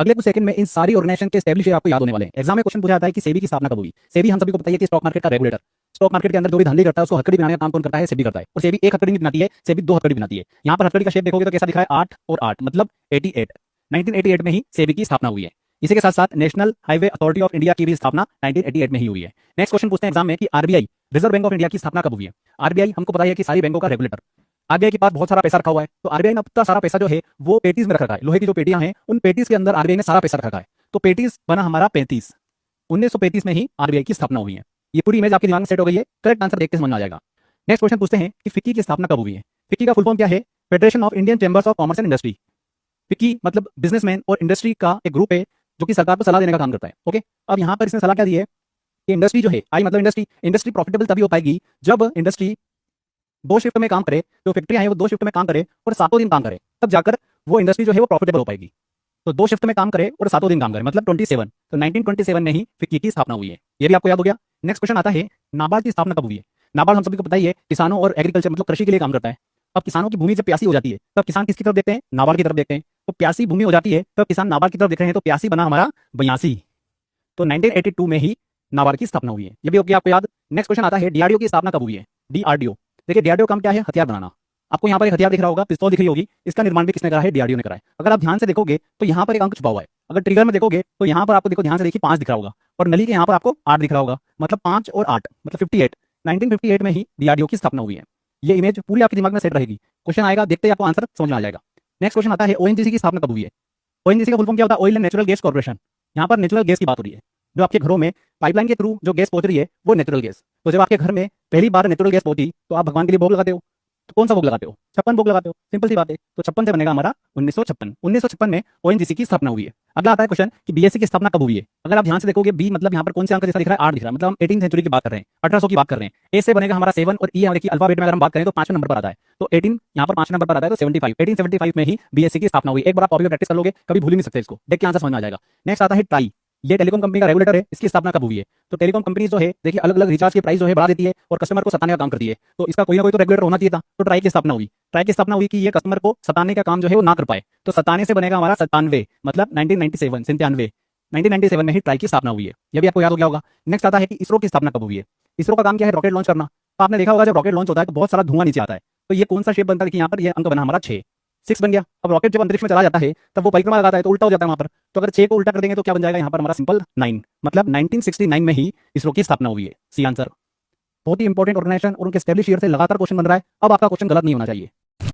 अगले कुछ सेकंड में इन सारी ऑर्गेनाइजेशन के एस्टैब्लिश आपको याद होने वाले हैं। एग्जाम में क्वेश्चन पूछा जाता है कि सेबी की स्थापना कब हुई। सेबी हम सभी को पता है कि स्टॉक मार्केट का रेगुलेटर, स्टॉक मार्केट के अंदर जो भी धंधे करता है उसको हथकड़ी बनाने का काम कौन करता है? सेबी करता है। और सेबी एक हथकड़ी नहीं बनाती है, सेबी दो हथकड़ी बनाती है। यहाँ पर हथकड़ी का शेप देखोगे तो कैसा दिखा है? 8 और 8 मतलब 88। 1988 में ही सेबी की स्थापना हुई है। इसी के साथ साथ national highway authority of India की भी स्थापना 1988 में ही हुई है। नेक्स्ट क्वेश्चन पूछते हैं एग्जाम में कि RBI, reserve bank of India की स्थापना कब हुई है? आरबीआई हमको पता है कि सारी बैंकों का रेगुलेटर। आरबीआई के पास बहुत सारा पैसा रखा हुआ है, तो आरबीआई ने अपना सारा पैसा जो है वो पेटीज में रखा है। लोहे की जो पेटियां हैं उन पेटीज के अंदर आरबीआई ने सारा पैसा रखा है। तो पेटीज बना हमारा 35। 1935 में ही आरबीआई की स्थापना हुई है। ये पूरी इमेज आपके दिमाग में सेट हो गई है। करेक्ट आंसर देखते समझ में आ जाएगा। नेक्स्ट क्वेश्चन पूछते हैं कि फिक्की की स्थापना कब हुई है? फिक्की का फुल फॉर्म क्या है? Federation of Indian chambers of commerce and industry. FICCI मतलब बिजनेसमैन और इंडस्ट्री का एक ग्रुप है जो कि सरकार को सलाह देने का काम करता है। ओके, अब यहाँ पर इसने सलाह क्या दी है कि इंडस्ट्री जो है, आई मतलब इंडस्ट्री, इंडस्ट्री प्रॉफिटेबल तभी हो पाएगी जब इंडस्ट्री 2 शिफ्ट में काम करे, जो फैक्ट्रियां हैं वो 2 शिफ्ट में काम करे और 7 दिन काम करे, तब जाकर वो इंडस्ट्री जो है वो प्रॉफिटेबल हो पाएगी। तो 2 शिफ्ट में काम करे और 7 दिन काम करे मतलब 27। तो 1927 में ही फिक्की की स्थापना हुई है। ये भी आपको याद हो गया। नेक्स्ट क्वेश्चन आता है नाबार्ड की स्थापना कब हुई है? नाबार्ड हम सभी को पता ही है किसानों और एग्रीकल्चर मतलब कृषि के लिए काम करता है। अब किसानों की भूमि जब प्यासी हो जाती है तब किसान किसकी तरफ देखते हैं? नाबार्ड की तरफ देखते हैं। तो प्यासी भूमि हो जाती है तब किसान नाबार्ड की तरफ देख रहे हैं, तो प्यासी बना हमारा 82। तो 1982 में ही नाबार्ड की स्थापना हुई है। ये भी होगी आपको याद। नेक्स्ट क्वेश्चन आता है डीआरडीओ की स्थापना कब हुई है? डीआरडीओ, देखिए डीआरडीओ काम क्या है? हथियार बनाना। आपको यहाँ पर एक हथियार दिख रहा होगा, पिस्तौल दिख रही होगी। इसका निर्माण भी किसने करा है? डीआरडीओ ने करा है। अगर आप ध्यान से देखोगे तो यहाँ पर एक अंक छुपा हुआ है। अगर ट्रिगर में देखोगे तो यहाँ पर आपको देखो ध्यान से देखिए 5 दिख रहा होगा और नली के यहाँ पर आपको 8 दिख रहा होगा, मतलब 5 और 8 मतलब 58। 1958 में ही डीआरडीओ की स्थापना हुई है। ये इमेज पूरी आपके दिमाग में सेट रहेगी। क्वेश्चन आएगा, देखते ही आपको आंसर समझ में आ जाएगा। नेक्स्ट क्वेश्चन आता है ओएनजीसी की स्थापना कब हुई है? ओएनजीसी का फुल फॉर्म क्या होता है? Oil and natural gas corporation. यहाँ पर नेचुरल गैस की बात हो रही है। जो आपके घरों में पाइपलाइन के थ्रू जो गैस पहुंच रही है वो नेचुरल गैस। तो जब आपके घर में पहली बार नेचुरल गैस पहुंची तो आप भगवान के लिए भोग लगाते हो। तो कौन सा भोग लगाते हो? 56 भोग लगाते हो। सिंपल सी बात है। तो 56 से बनेगा हमारा 1956। 1956 में ओएनजीसी की स्थापना हुई है। अगला आता है क्वेश्चन कि बीएससी की स्थापना कब हुई है? अगर आप ध्यान से देखोगे बी मतलब यहाँ पर कौन से अंक जैसा दिख रहा है? 8 दिख रहा है, मतलब हम 18वीं सेंचुरी की बात कर रहे हैं, 1800 की बात कर रहे हैं। ए से बनेगा हमारा 7 और ई देखिए अल्फाबेट में अगर हम बात करें तो 5वें नंबर पर आता है। तो 18 यहाँ पर 5 नंबर पर आता है, तो 75। 1875 में ही बीएससी की स्थापना हुई। एक बार आप कॉपी में प्रैक्टिस कर लोगे, कभी भूल ही नहीं सकते इसको, देख के आंसर समझ में आ जाएगा। नेक्स्ट आता है ट्राई। ये टेलीकॉम कंपनी का रेगुलेटर है। इसकी स्थापना कब हुई है? तो टेलीकॉम कंपनी जो है देखिए अलग अलग रिचार्ज की प्राइस जो है बढ़ा देती है और कस्टमर को सताने का काम करती है। तो इसका कोई ना कोई तो रेगुलेटर होना चाहिए था। तो ट्राई की स्थापना हुई। ट्राई की स्थापना हुई कि ये कस्टमर को सताने का काम जो है वो ना कर पाए। तो सताने से बनेगा हमारा 97 मतलब 1997। 1997 में ही ट्राई की स्थापना हुई है। ये भी आपको याद हो गया होगा। नेक्स्ट आता है कि इसरो की स्थापना कब हुई है? इसरो का काम क्या है? रॉकेट लॉन्च करना। तो आपने देखा होगा जब रॉकेट लॉन्च होता है तो बहुत सारा धुआं नीचे आता है। तो ये कौन सा शेप बनता है? देखिए यहाँ पर ये अंक बना हमारा 6 बन गया। अब रॉकेट जब अंतरिक्ष में चला जाता है तब वो परिक्रमा लगाता है तो उल्टा हो जाता है वहां पर। तो अगर 6 को उल्टा कर देंगे तो क्या बन जाएगा? यहाँ पर हमारा सिंपल 9 मतलब 1969 में ही इसरो की स्थापना हुई है। C answer. बहुत ही इंपॉर्टेंट ऑर्गेनाइजेशन और उनके एस्टैब्लिश ईयर से लगातार क्वेश्चन बन रहा है। अब आपका क्वेश्चन गलत नहीं होना चाहिए।